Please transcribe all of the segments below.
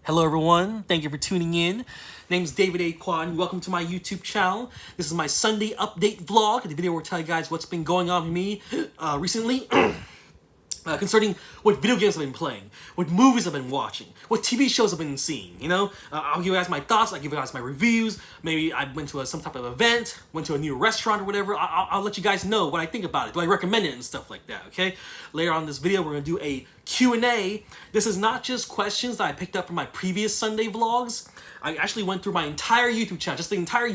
Hello everyone, thank you for tuning in. Name's davidakhoa and welcome to my YouTube channel. This is my Sunday update vlog, the video where I tell you guys what's been going on with me recently. Concerning what video games I've been playing, what movies I've been watching, what TV shows I've been seeing, you know? I'll give you guys my thoughts, I'll give you guys my reviews, maybe I went to some type of event, went to a new restaurant or whatever. I'll let you guys know what I think about it, do I recommend it and stuff like that, okay? Later on in this video, we're gonna do a Q&A. This is not just questions that I picked up from my previous Sunday vlogs. I actually went through my entire YouTube channel, just the entire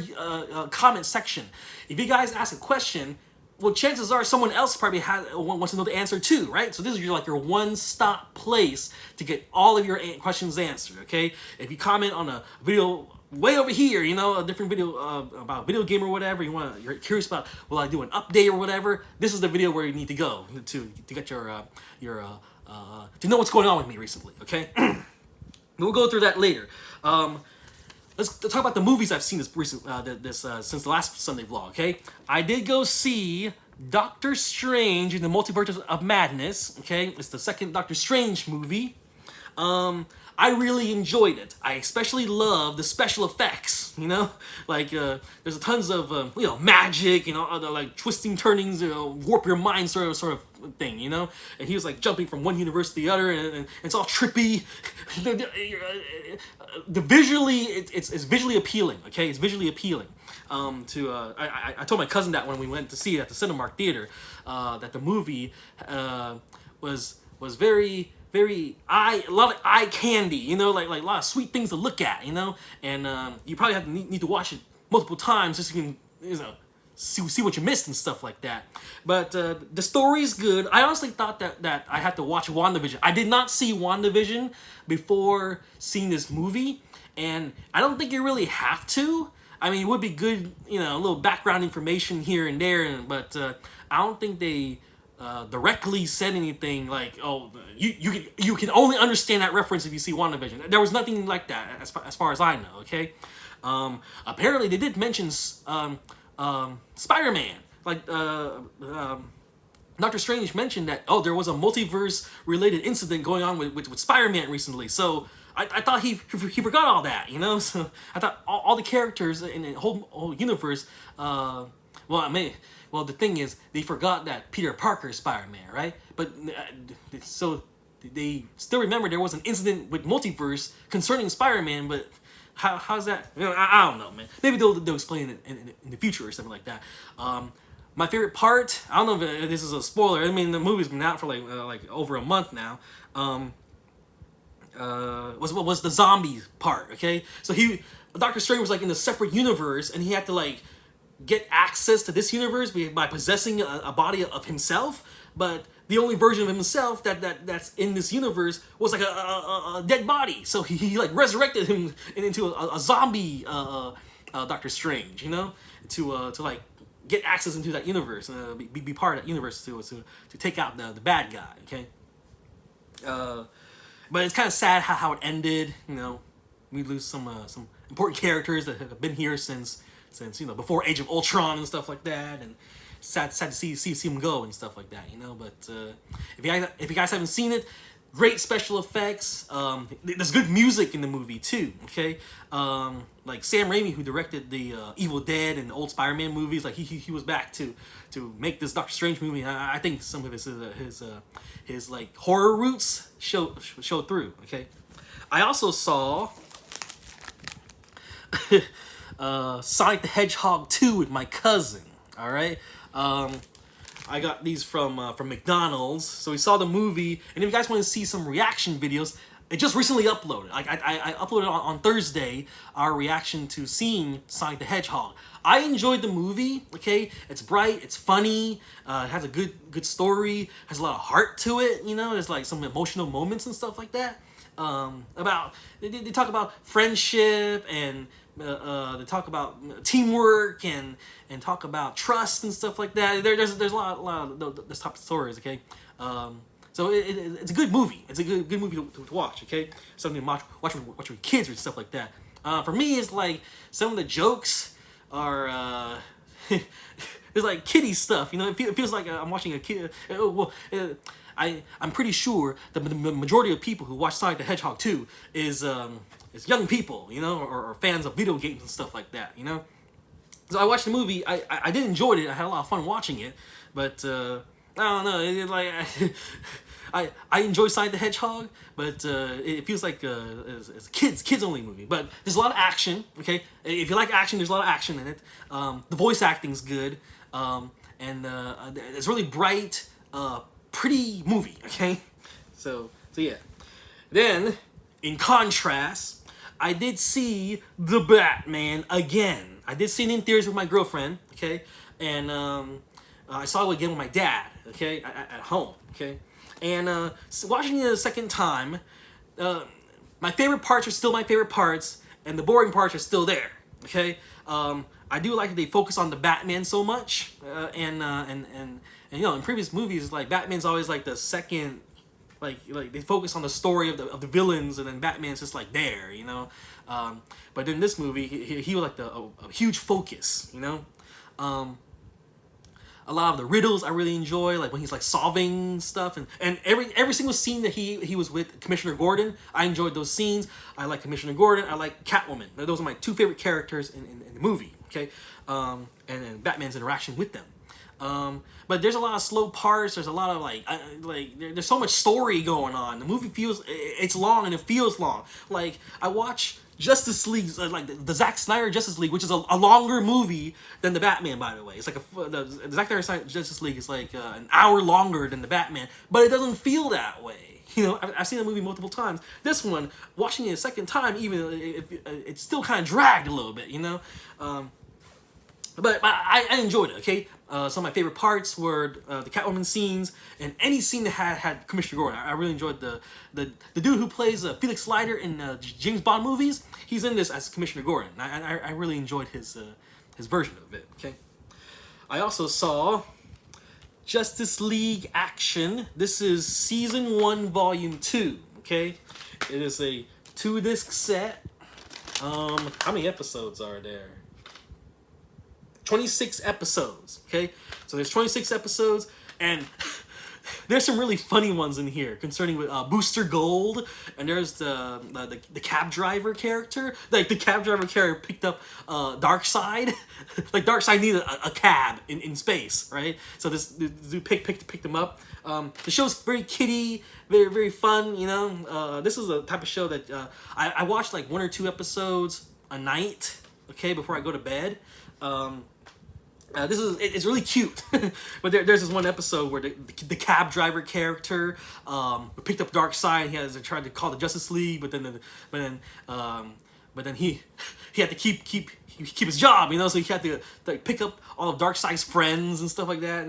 comment section. If you guys ask a question, well, chances are someone else probably wants to know the answer too, right? So this is your one-stop place to get all of your questions answered, okay? If you comment on a video way over here, you know, a different video about video game or whatever, you're curious about, will I do an update or whatever, this is the video where you need to go to get to know what's going on with me recently, okay? We'll go through that later. Let's talk about the movies I've seen since the last Sunday vlog, okay? I did go see Doctor Strange in the Multiverse of Madness, okay? It's the second Doctor Strange movie. I really enjoyed it. I especially love the special effects, you know? Like, there's tons of, magic, you know, like twisting, turnings, warp your mind sort of thing, you know? And he was like jumping from one universe to the other, and it's all trippy. It's visually appealing, okay? It's visually appealing. I told my cousin that when we went to see it at the Cinemark Theater, that the movie was very a lot of eye candy, you know, like a lot of sweet things to look at, you know, and you probably have to need to watch it multiple times just so you can, see what you missed and stuff like that. But the story's good. I honestly thought that I had to watch WandaVision. I did not see WandaVision before seeing this movie, and I don't think you really have to. I mean, it would be good, you know, a little background information here and there, but I don't think they directly said anything like, oh, you can only understand that reference if you see WandaVision. There was nothing like that as far as I know, okay? Apparently they did mention Spider-Man. Like, Doctor Strange mentioned that, oh, there was a multiverse-related incident going on with Spider-Man recently, so I thought he forgot all that, you know? So I thought all the characters in the whole universe, well, the thing is, they forgot that Peter Parker is Spider-Man, right? But, so they still remember there was an incident with multiverse concerning Spider-Man, but how's that? You know, I don't know, man. Maybe they'll explain it in the future or something like that. My favorite part, I don't know if this is a spoiler. I mean, the movie's been out for like over a month now. Was the zombie part, okay? So Doctor Strange was like in a separate universe, and he had to like get access to this universe by possessing a body of himself, but the only version of himself that's in this universe was like a dead body. So he like resurrected him into a zombie Doctor Strange, you know, to like get access into that universe and be part of that universe to take out the bad guy, okay? But it's kind of sad how it ended. You know, we lose some important characters that have been here since before Age of Ultron and stuff like that, and sad to see him go and stuff like that, you know. But if you guys haven't seen it, great special effects. There's good music in the movie too. Okay, like Sam Raimi, who directed the Evil Dead and the old Spider-Man movies, like he was back to make this Doctor Strange movie. I think some of his like horror roots show through. Okay, I also saw Sonic the Hedgehog 2 with my cousin. All right, I got these from McDonald's. So we saw the movie, and if you guys want to see some reaction videos, it just recently uploaded. I uploaded on Thursday our reaction to seeing Sonic the Hedgehog. I enjoyed the movie. Okay, it's bright, it's funny, it has a good story, has a lot of heart to it. You know, there's like some emotional moments and stuff like that. They talk about friendship, and they talk about teamwork and talk about trust and stuch like that. There's a lot of this type of stories. Okay, so it's a good movie. It's a good movie to watch. Okay, something to watch with kids or stuff like that. For me, it's like some of the jokes are it's like kiddie stuff. You know, it feels like I'm watching a kid. I'm pretty sure the majority of people who watch Sonic the Hedgehog 2 is young people, you know, or fans of video games and stuff like that, you know. So I watched the movie. I did enjoy it. I had a lot of fun watching it, but I don't know. I enjoy Sonic the Hedgehog, but it feels like it's a kids only movie. But there's a lot of action. Okay, if you like action, there's a lot of action in it. The voice acting's good, and it's really bright, pretty movie. Okay, so yeah. Then, in contrast, I did see The Batman again. I did see it in theaters with my girlfriend, okay, and I saw it again with my dad, okay, at home, okay, and watching it a second time, my favorite parts are still my favorite parts, and the boring parts are still there, okay. I do like that they focus on the Batman so much, and you know, in previous movies, like Batman's always like the second. Like they focus on the story of the villains, and then Batman's just like there, you know. But in this movie, he was like a huge focus, you know. A lot of the riddles I really enjoy, like when he's like solving stuff, and every single scene that he was with Commissioner Gordon, I enjoyed those scenes. I like Commissioner Gordon. I like Catwoman. Those are my two favorite characters in the movie. Okay, and Batman's interaction with them. But there's a lot of slow parts. There's a lot of there's so much story going on. The movie it's long and it feels long. Like I watch Justice League, like the Zack Snyder Justice League, which is a longer movie than the Batman. By the way, it's like the Zack Snyder Justice League is like an hour longer than the Batman, but it doesn't feel that way. You know, I've seen the movie multiple times. This one, watching it a second time, even it's still kind of dragged a little bit. You know. But I enjoyed it, okay? Some of my favorite parts were the Catwoman scenes, and any scene that had Commissioner Gordon. I really enjoyed the dude who plays Felix Leiter in James Bond movies. He's in this as Commissioner Gordon. I really enjoyed his version of it, okay? I also saw Justice League Action. This is Season 1, Volume 2, okay? It is a 2-disc set. How many episodes are there? 26 episodes, okay? So there's 26 episodes, and there's some really funny ones in here concerning with Booster Gold, and there's the cab driver character. Like, the cab driver character picked up Darkseid. Like, Darkseid needed a cab in space, right? So this dude picked him up. The show's very kiddie, very, very fun, you know? This is a type of show that I watch, like, 1 or 2 episodes a night, okay, before I go to bed. It's really cute, but there's this one episode where the cab driver character picked up Darkseid. He has tried to call the Justice League, but then he had to keep his job, you know. So he had to like pick up all of Darkseid's friends and stuff like that.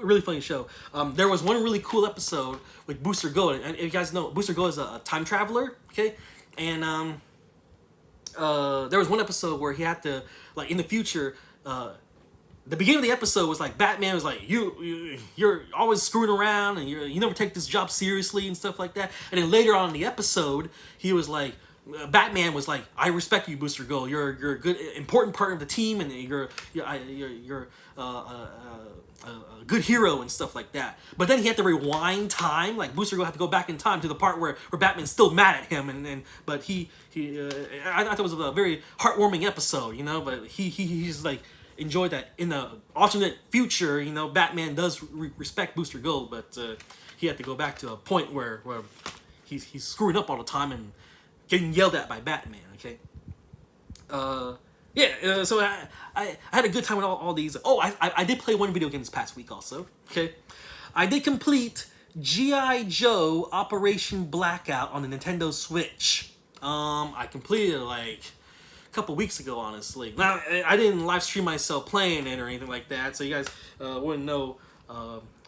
Really funny show. There was one really cool episode with Booster Gold, and if you guys know, Booster Gold is a time traveler, okay, and there was one episode where he had to, like, in the future. The beginning of the episode was like Batman was like, you're always screwing around, and you never take this job seriously and stuff like that. And then later on in the episode, he was like, Batman was like, I respect you, Booster Gold. You're a good, important part of the team, and you're a good hero and stuff like that. But then he had to rewind time. Like, Booster Gold had to go back in time to the part where Batman's still mad at him, but I thought it was a very heartwarming episode, you know. But he's like enjoyed that in the alternate future, you know, Batman does respect Booster Gold, but he had to go back to a point where he's screwing up all the time and getting yelled at by Batman. Okay. So I had a good time with all these. Oh, I did play one video game this past week also. Okay, I did complete G.I. Joe Operation Blackout on the Nintendo Switch. I completed it like a couple weeks ago, honestly. Now, I didn't live stream myself playing it or anything like that, so you guys wouldn't know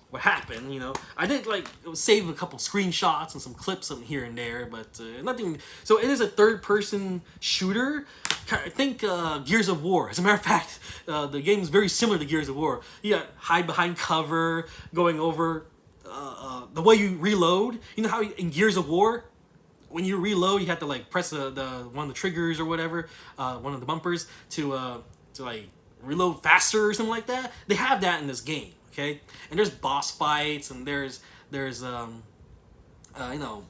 what happened, you know. I did like save a couple screenshots and some clips here and there, but nothing. So it is a third-person shooter. I think Gears of War. As a matter of fact, the game is very similar to Gears of War. You got hide behind cover, going over the way you reload. You know how in Gears of War, when you reload, you have to like press the one of the triggers or whatever, one of the bumpers to like reload faster or something like that. They have that in this game. okay? And there's boss fights, and there's you know,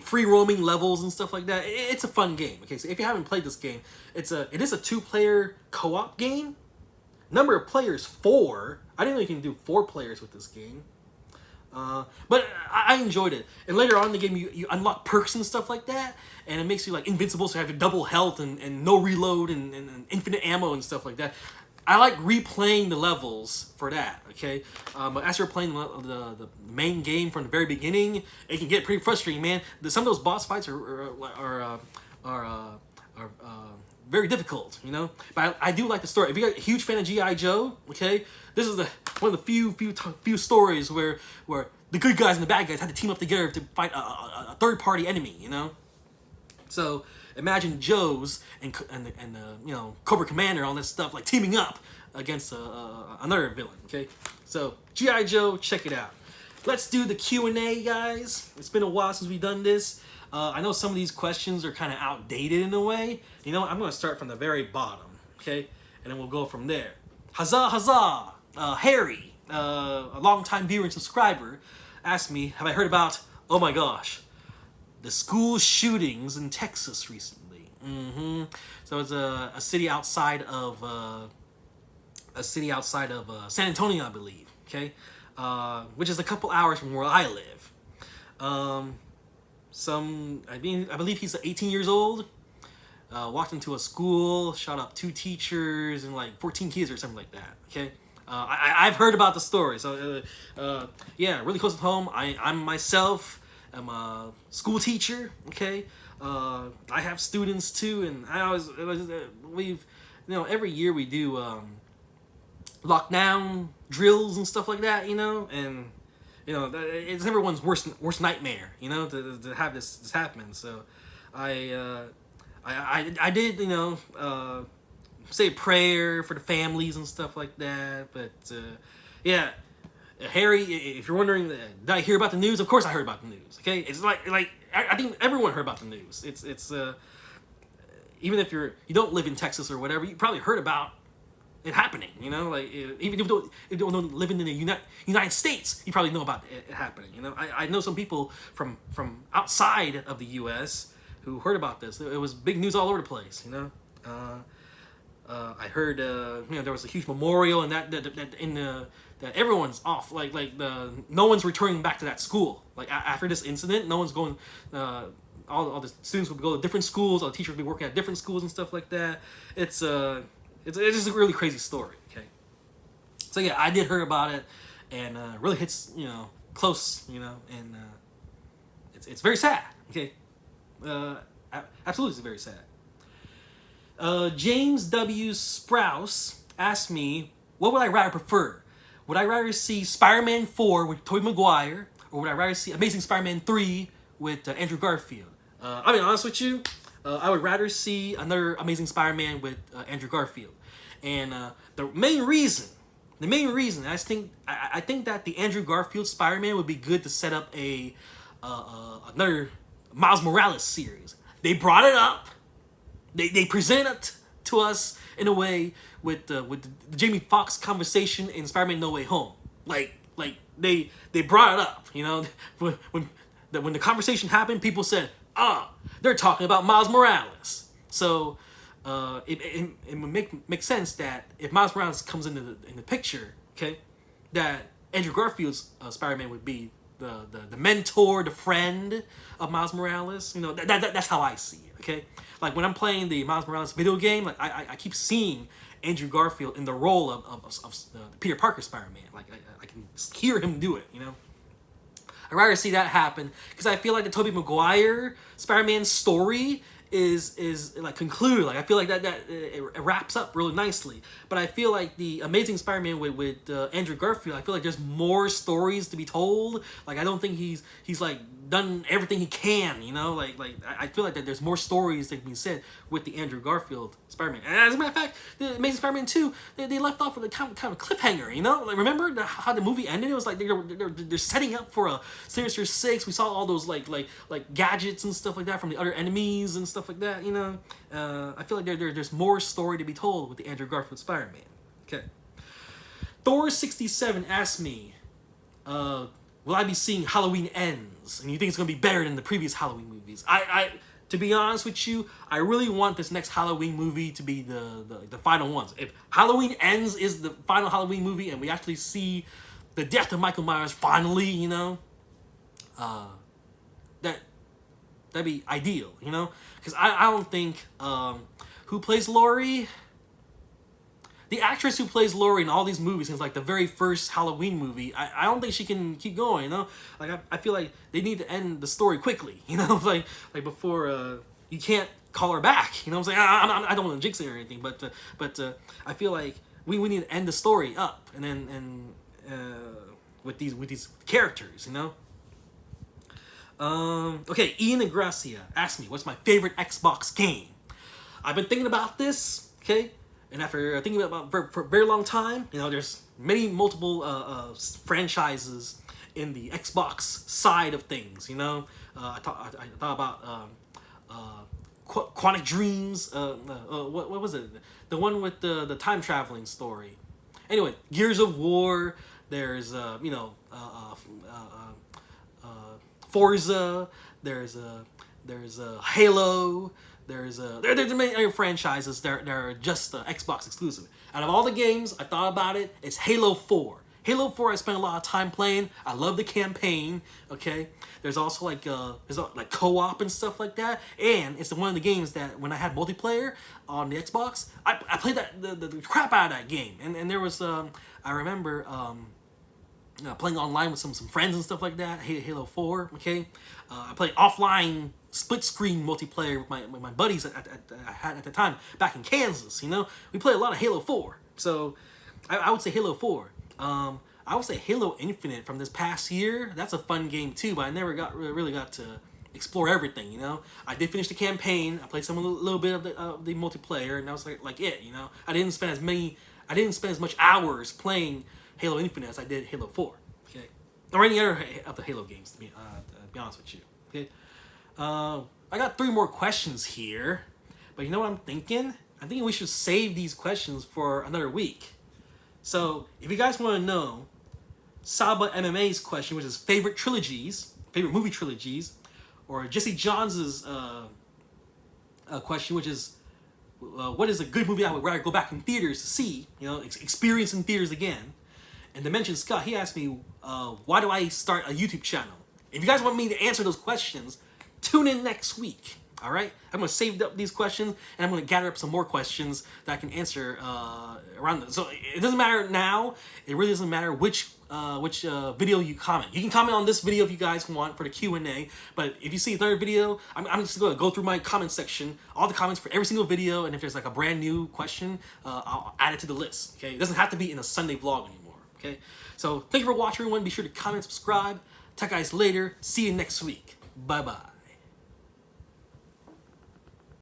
free roaming levels and stuff like that. It's a fun game. Okay, so if you haven't played this game, it is a 2-player co-op game. Number of players 4. I didn't know you can do 4 players with this game. But I enjoyed it. And later on in the game, you unlock perks and stuff like that, and it makes you like invincible, so you have double health and no reload and infinite ammo and stuff like that. I like replaying the levels for that, okay? But as you're playing the main game from the very beginning, it can get pretty frustrating, man. Some of those boss fights are very difficult, you know? But I do like the story. If you're a huge fan of G.I. Joe, okay, this is one of the few stories where the good guys and the bad guys had to team up together to fight a third-party enemy, you know? So imagine Joe's and you know, Cobra Commander, all this stuff, like teaming up against another villain. Okay, so G.I. Joe, check it out. Let's do the Q&A, guys. It's been a while since we've done this. I know some of these questions are kind of outdated in a way. You know, I'm going to start from the very bottom, okay, and then we'll go from there. Huzzah, huzzah! Harry, a longtime viewer and subscriber, asked me, have I heard about, oh my gosh, the school shootings in Texas recently? So it's a city outside of San Antonio, I believe. Okay, which is a couple hours from where I live. I believe he's 18 years old. Walked into a school, shot up 2 teachers and like 14 kids or something like that. Okay. I've heard about the story, so yeah, really close to home. I'm myself. I'm a school teacher, okay? I have students too, and every year we do lockdown drills and stuff like that, you know, and you know, it's everyone's worst nightmare, you know, to have this happen. So I did, you know, say a prayer for the families and stuff like that, but yeah. Harry, if you're wondering, did I hear about the news? Of course I heard about the news. Okay, it's like I think everyone heard about the news. It's even if you don't live in Texas or whatever, you probably heard about it happening. You know, like even if you don't live in the United States, you probably know about it happening. You know, I know some people from outside of the U.S. who heard about this. It was big news all over the place. You know. I heard, you know, there was a huge memorial, and that everyone's off, no one's returning back to that school. Like after this incident, no one's going. All the students will go to different schools. All the teachers will be working at different schools and stuff like that. It's just a really crazy story. Okay, so yeah, I did hear about it, and really hits, you know, close, you know, and it's very sad. Okay, absolutely, it's very sad. James W. Sprouse asked me, what would I rather prefer? Would I rather see Spider-Man 4 with Tobey Maguire, or would I rather see Amazing Spider-Man 3 with Andrew Garfield? I'll be honest with you, I would rather see another Amazing Spider-Man with Andrew Garfield. And the main reason, I think that the Andrew Garfield Spider-Man would be good to set up another Miles Morales series. They brought it up. They present it to us in a way with the Jamie Foxx conversation in Spider-Man No Way Home. Like they brought it up, you know, when the conversation happened, people said, they're talking about Miles Morales. So it would make sense that if Miles Morales comes in the picture, okay, that Andrew Garfield's Spider-Man would be the mentor, the friend of Miles Morales. You know, that's how I see it. Okay, like when I'm playing the Miles Morales video game, like I keep seeing Andrew Garfield in the role of Peter Parker Spider-Man. Like I can hear him do it. You know, I'd rather see that happen because I feel like the Tobey Maguire Spider-Man story is like concluded. Like I feel like that it wraps up really nicely. But I feel like the Amazing Spider-Man with Andrew Garfield, I feel like there's more stories to be told. Like I don't think he's like done everything he can, you know. Like I feel like that there's more stories that can be said with the Andrew Garfield Spider-Man. And as a matter of fact, the Amazing Spider-Man 2, they left off with a kind of cliffhanger, you know. Like remember how the movie ended? It was like they're setting up for a Sinister Six. We saw all those like gadgets and stuff like that from the other enemies and stuff like that, you know. I feel like there's more story to be told with the Andrew Garfield Spider-Man. Okay. Thor67 asked me, will I be seeing Halloween Ends? And you think it's going to be better than the previous Halloween movies? To be honest with you, I really want this next Halloween movie to be the final ones. If Halloween Ends is the final Halloween movie and we actually see the death of Michael Myers finally, you know, that'd be ideal, you know? Because I don't think, who plays Laurie? The actress who plays Laurie in all these movies, since like the very first Halloween movie, I don't think she can keep going, you know? Like, I feel like they need to end the story quickly, you know? like before, you can't call her back, you know what I'm saying? I don't want to jinx it or anything, but I feel like we need to end the story up, and then, with these characters, you know? Okay, Ian Agracia asked me, what's my favorite Xbox game? I've been thinking about this, okay? And after thinking about it for a very long time, you know, there's multiple franchises in the Xbox side of things, you know? I thought about Quantic Dreams, what was it? The one with the time traveling story. Anyway, Gears of War, there's, you know, Forza, there's Halo, there's many other franchises that are just Xbox exclusive. Out of all the games, I thought about it, it's Halo 4. Halo 4 I spent a lot of time playing. I love the campaign, okay? There's also like co-op and stuff like that. And it's one of the games that when I had multiplayer on the Xbox, I played the crap out of that game. And there was, I remember, playing online with some friends and stuff like that. Halo 4, okay? I played offline split screen multiplayer with my buddies I had at the time back in Kansas, you know? We played a lot of Halo 4. So I would say Halo 4. I would say Halo Infinite from this past year. That's a fun game too, but I never really got to explore everything, you know? I did finish the campaign. I played a little bit of the multiplayer, and that was like it, you know? I didn't spend as much hours playing Halo Infinite as I did Halo 4, okay? Or any other of the Halo games, to be honest with you, okay? I got 3 more questions here, but you know what I'm thinking? I'm thinking we should save these questions for another week. So, if you guys want to know Saba MMA's question, which is favorite movie trilogies, or Jesse Johns' question, which is what is a good movie I would rather go back in theaters to see, you know, experience in theaters again. And Dimension Scott, he asked me, why do I start a YouTube channel? If you guys want me to answer those questions, tune in next week. All right, I'm gonna save up these questions, and I'm gonna gather up some more questions that I can answer around them. So it doesn't matter now. It really doesn't matter which video you comment. You can comment on this video if you guys want for the Q&A. But if you see another video, I'm just gonna go through my comment section, all the comments for every single video, and if there's like a brand new question, I'll add it to the list. Okay, it doesn't have to be in a Sunday vlog anymore. Okay, so thank you for watching, everyone. Be sure to comment, subscribe. Talk guys later. See you next week. Bye bye.